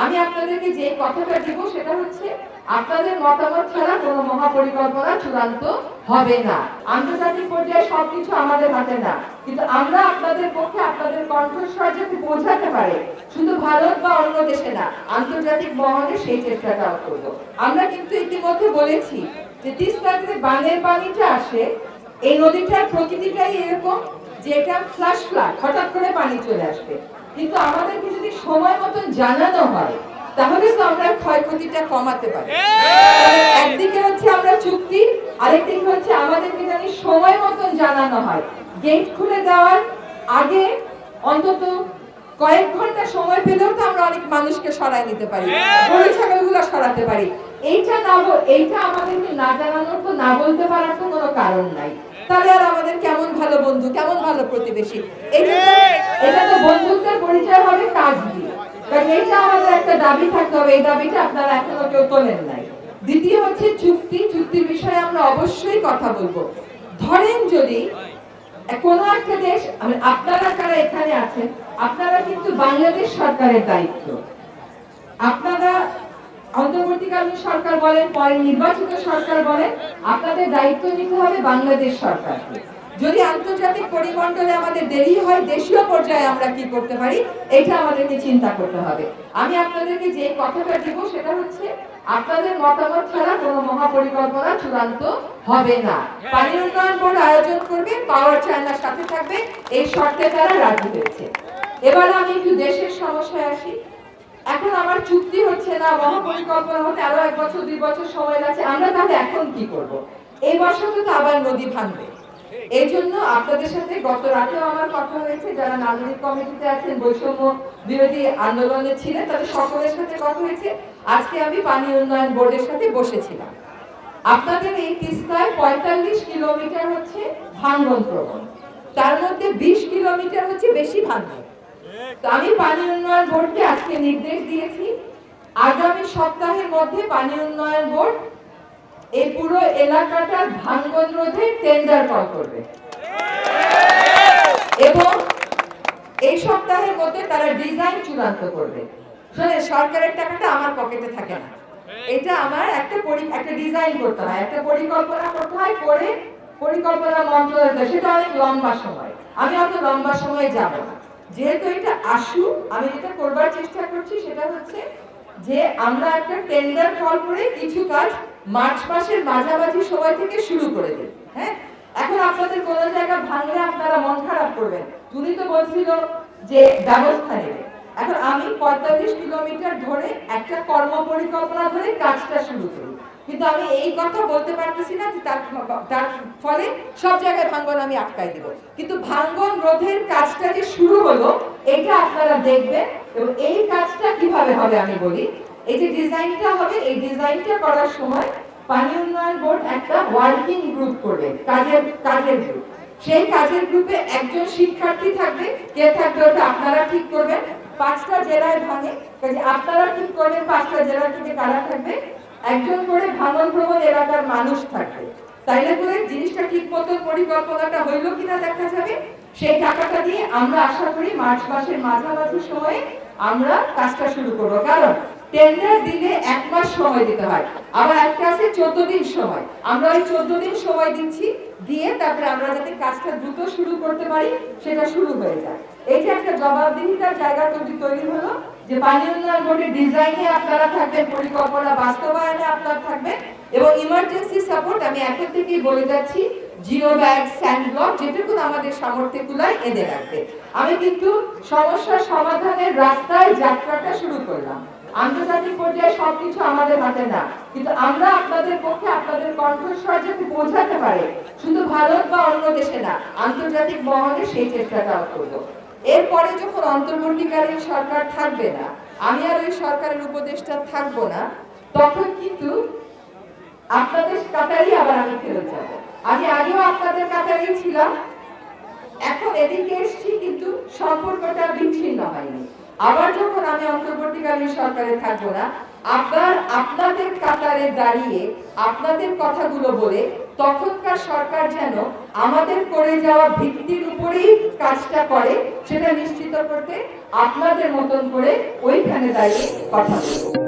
আমি আপনাদেরকে যে কথাটা দিব সেটা হচ্ছে আপনাদের মতামত ছাড়া কোনো মহাপরিকল্পনা চূড়ান্ত হবে না। আন্তর্জাতিক পর্যায়ে সবকিছু আমাদের হাতে না, কিন্তু আমরা আপনাদের পক্ষে আপনাদের কণ্ঠস্বর যাতে পৌঁছাতে পারে শুধু ভারত বা অন্য দেশে না, আন্তর্জাতিক মহলে সেই চেষ্টাটাও করব। আমরা কিন্তু ইতিমধ্যে বলেছি যে তিস্তাতে বানের পানিটা আসে, এই নদীটার প্রকৃতিটাই এরকম যে এটা ফ্ল্যাশ ফ্লাড, হঠাৎ করে পানি চলে আসবে। কিন্তু আমাদেরকে যদি সময় মতন জানানো হয় তাহলে তো আমরা ক্ষয়ক্ষতিটা কমাতে পারি। একদিকে হচ্ছে আমরা চুক্তি, আরেকদিকে হচ্ছে আমাদেরকে জানি সময় মতন জানানো হয়। গেট খুলে দেওয়ার আগে অন্তত কয়েক ঘন্টা সময় পেলেও তো আমরা অনেক মানুষকে সরাই নিতে পারি, গরু ছাগলগুলো সরাতে পারি। এইটা আমাদেরকে না জানানোর তো, না বলতে পারার তো কোনো কারণ নাই। তাহলে আর আমাদের কেমন ভালো বন্ধু, কেমন ভালো প্রতিবেশী? এটা তো বন্ধুত্বের পরিচয় হবে কাজ দিয়ে। কারণ এটা আমাদের একটা দাবি থাকতে হবে, এই দাবিটা আপনারা এখনো কেউ তোলেন নাই। দ্বিতীয় হচ্ছে চুক্তির বিষয়ে আমরা অবশ্যই কথা বলবো। ধরেন যদি কোনো একটা দেশ, আপনারা যারা এখানে আছেন আপনারা কিন্তু বাংলাদেশ সরকারের দায়িত্ব, আপনারা অন্তর্বর্তীকালীন সরকার বলেন, পরে নির্বাচিত সরকার বলেন, আপনাদের দায়িত্ব নিতে হবে বাংলাদেশ সরকারকে। যদি আন্তর্জাতিক পরিমণ্ডলে আমাদের দেরি হয়, দেশীয় পর্যায়ে আমরা কি করতে পারি এটা আমাদেরকে চিন্তা করতে হবে। আমি আপনাদেরকে যে কথাটা দিব সেটা হচ্ছে আপনাদের মতামত ছাড়া কোনো মহাপরিকল্পনা চূড়ান্ত হবে না। পানি উন্নয়ন বোর্ড আয়োজন করবে, পাওয়ার চায়নার সাথে থাকবে, এই শর্তে তারা রাজি হয়েছে। এবার আমি একটু দেশের সমস্যায় আসি। এখন আমার চুক্তি হচ্ছে না, মহাপরিকল্পনা হতে আরো 1 বছর 2 বছর সময় লাগছে, আমরা তাহলে এখন কি করব? এই বছর তো আবার নদী ভাঙবে। এই জন্য আপনাদের সাথে গত রাতেও আমার কথা হয়েছে, যারা নাগরিক কমিটিতে আছেন, বৈষম্য বিরোধী আন্দোলনে ছিলেন, তাদের সকলের সাথে কথা হয়েছে। আজকে আমি পানি উন্নয়ন বোর্ডের সাথে বসেছিলাম। আপনাদের এই তিস্তায় 45 কিলোমিটার হচ্ছে ভাঙ্গন প্রবণ, তার মধ্যে 20 কিলোমিটার হচ্ছে বেশি ভাঙ্গন। তো আমি পানি উন্নয়ন বোর্ডকে আজকে নির্দেশ দিয়েছি, আগামী সপ্তাহের মধ্যে পানি উন্নয়ন বোর্ড এই পুরো এলাকাটার ভাঙ্গন রোধে টেন্ডার কল করবে এবং এই সপ্তাহের মধ্যে তারা ডিজাইন চূড়ান্ত করবে। শুনে, সরকারের টাকাটা আমার পকেটে থাকে না, এটা আমার একটা ডিজাইন করতে হয়, একটা পরিকল্পনা করতে হয়, করে পরিকল্পনা মন্ত্রণালয়, সেটা অনেক লম্বা সময়। আমি অত লম্বা সময়ে যাব না। যেহেতু এটা আমি যেটা করবার চেষ্টা করছি সেটা হচ্ছে যে আমরা একটা টেন্ডার কল করে কিছু কাজ মার্চ মাসের মাঝামাঝি সময় থেকে শুরু করে দিই। হ্যাঁ, এখন আপনাদের কোন জায়গা ভাঙলে আপনারা মন খারাপ করবেন, তুমি তো বলছিল যে ব্যবস্থা নেবে। এখন আমি 45 কিলোমিটার ধরে একটা কর্ম পরিকল্পনা ধরে কাজটা শুরু করি, কিন্তু আমি এই কথা বলতে পারতেছি না যে তার ফলে সব জায়গায় ভাঙ্গন আমি আটকাই দিব। কিন্তু ভাঙ্গন রোধের কাজটা যে শুরু হলো এটা আপনারা দেখবেন। এবং এই কাজটা কিভাবে হবে আমি বলি, এই যে ডিজাইনটা হবে, এই ডিজাইনটা করার সময় পানি উন্নয়ন বোর্ড একটা ওয়ার্কিং গ্রুপ করবে, কাজের গ্রুপ। সেই কাজের গ্রুপে একজন শিক্ষার্থী থাকবে, কে থাকবে ওটা আপনারা ঠিক করবেন। 5টা জেলায় ভাঙে, কাজে আপনারা ঠিক করবেন 5টা জেলা থেকে কারা থাকবে। একজন করে ভাঙন প্রবণ এলাকার মানুষ থাকবে, তাইলে করে জিনিসটা ঠিক মতো পরিকল্পনাটা হইল কিনা দেখা যাবে। সেই টাকাটা দিয়ে আমরা আশা করি মার্চ মাসের মাঝামাঝি সময়ে আমরা কাজটা শুরু করব। কারণ টেন্ডার দিলে 1 মাস সময় দিতে হয়, আবার একটা আছে 14 দিন সময়। আমরা ওই 14 দিন সময় দিচ্ছি, দিয়ে তারপরে আমরা যাতে কাজটা দ্রুত শুরু করতে পারি সেটা শুরু হয়ে যায়। এই যে একটা জবাবদিহিতার জায়গা তৈরি হলো যে পানি উন্নয়ন বোর্ডের ডিজাইনে আপনারা থাকবেন, পরিকল্পনা বাস্তবায়নে আপনারা থাকবেন, এবং ইমার্জেন্সি সাপোর্ট আমি এখন থেকেই বলে যাচ্ছি, জিরো ব্যাগ, স্যান্ড ব্লক, যেটুকু আমাদের সামর্থ্যে কুলায় এনে রাখবে। আমি কিন্তু সমস্যার সমাধানের রাস্তায় যাত্রাটা শুরু করলাম। আন্তর্জাতিক পর্যায়ে সবকিছু আমাদের হাতে না, কিন্তু আমরা আপনাদের পক্ষে আপনাদের কণ্ঠস্বর যাতে পৌঁছাতে পারে শুধু ভারত বা অন্য দেশে না, আন্তর্জাতিক মহলে সেই চেষ্টাটাও করব। এরপরে যখন অন্তর্বর্তীকালীন সরকার থাকবে না, আমি আর ওই সরকারের উপদেষ্টা থাকবো না, তখন কিন্তু আপনাদের কাতারই আবার আমি ফেরত যাবো। আগেও আপনাদের কাতারেই ছিলাম, এখন এদিকে এসছি, কিন্তু সম্পর্কটা বিচ্ছিন্ন হয়নি। আবার যখন আমি অন্তর্বর্তীকালীন সরকারে থাকবো না, আপনাদের কাতারে দাঁড়িয়ে আপনাদের কথাগুলো বলে তখনকার সরকার যেন আমাদের করে যাওয়া ভিত্তির উপরেই কাজটা করে সেটা নিশ্চিত করতে আপনাদের মতন করে ওইখানে দাঁড়িয়ে কথা বলবো।